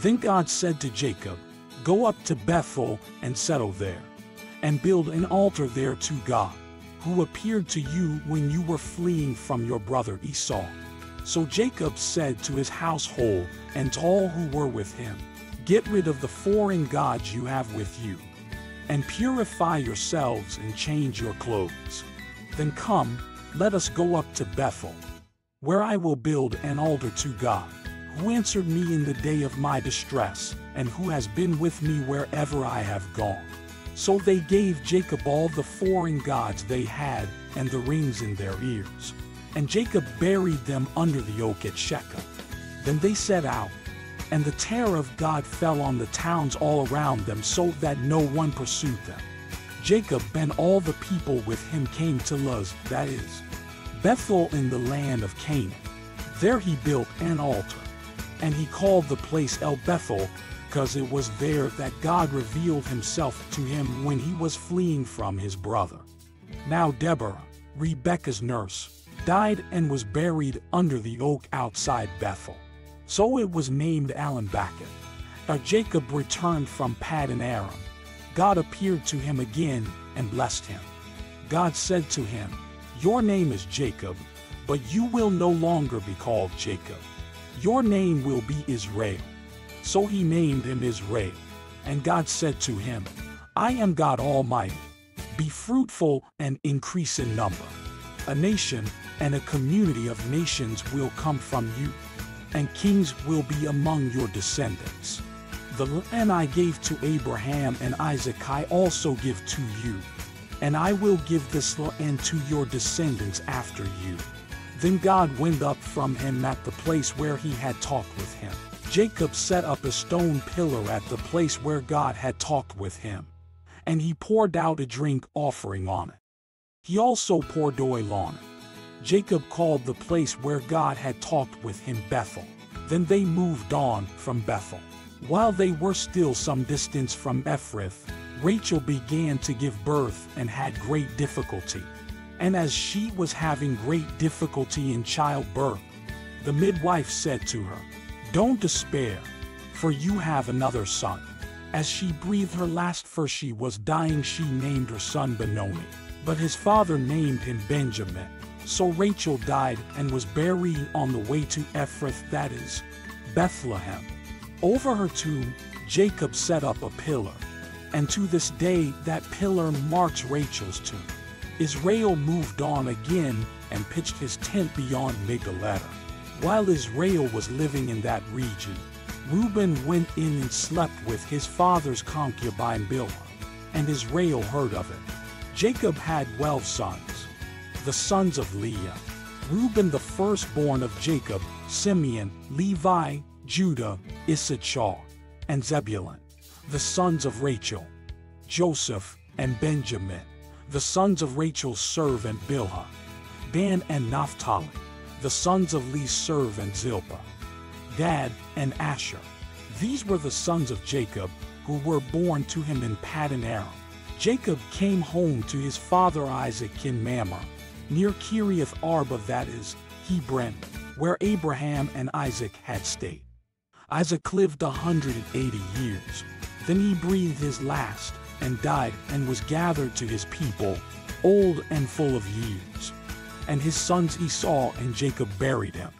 Then God said to Jacob, "Go up to Bethel and settle there, and build an altar there to God, who appeared to you when you were fleeing from your brother Esau." So Jacob said to his household and to all who were with him, "Get rid of the foreign gods you have with you, and purify yourselves and change your clothes. Then come, let us go up to Bethel, where I will build an altar to God, who answered me in the day of my distress, and who has been with me wherever I have gone." So they gave Jacob all the foreign gods they had and the rings in their ears. And Jacob buried them under the oak at Shechem. Then they set out, and the terror of God fell on the towns all around them so that no one pursued them. Jacob and all the people with him came to Luz, that is, Bethel in the land of Canaan. There he built an altar, and he called the place El Bethel, because it was there that God revealed himself to him when he was fleeing from his brother. Now Deborah, Rebekah's nurse, died and was buried under the oak outside Bethel. So it was named Alan-Baketh. Now Jacob returned from Paddan Aram. God appeared to him again and blessed him. God said to him, "Your name is Jacob, but you will no longer be called Jacob. Your name will be Israel." So he named him Israel. And God said to him, "I am God Almighty. Be fruitful and increase in number. A nation and a community of nations will come from you, and kings will be among your descendants. The land I gave to Abraham and Isaac I also give to you, and I will give this land to your descendants after you." Then God went up from him at the place where he had talked with him. Jacob set up a stone pillar at the place where God had talked with him, and he poured out a drink offering on it. He also poured oil on it. Jacob called the place where God had talked with him Bethel. Then they moved on from Bethel. While they were still some distance from Ephrath, Rachel began to give birth and had great difficulty. And as she was having great difficulty in childbirth, the midwife said to her, "Don't despair, for you have another son." As she breathed her last, for she was dying, she named her son Benoni, but his father named him Benjamin. So Rachel died and was buried on the way to Ephrath, that is, Bethlehem. Over her tomb, Jacob set up a pillar, and to this day that pillar marks Rachel's tomb. Israel moved on again and pitched his tent beyond Migdal. While Israel was living in that region, Reuben went in and slept with his father's concubine Bilhah, and Israel heard of it. Jacob had 12 sons. The sons of Leah: Reuben the firstborn of Jacob, Simeon, Levi, Judah, Issachar, and Zebulun. The sons of Rachel: Joseph and Benjamin. The sons of Rachel's servant Bilhah: Dan and Naphtali. The sons of Leah's servant Zilpah: Gad and Asher. These were the sons of Jacob, who were born to him in Paddan Aram. Jacob came home to his father Isaac in Mamre, near Kiriath Arba, that is, Hebron, where Abraham and Isaac had stayed. Isaac lived 180 years. Then he breathed his last and died and was gathered to his people, old and full of years. And his sons Esau and Jacob buried him.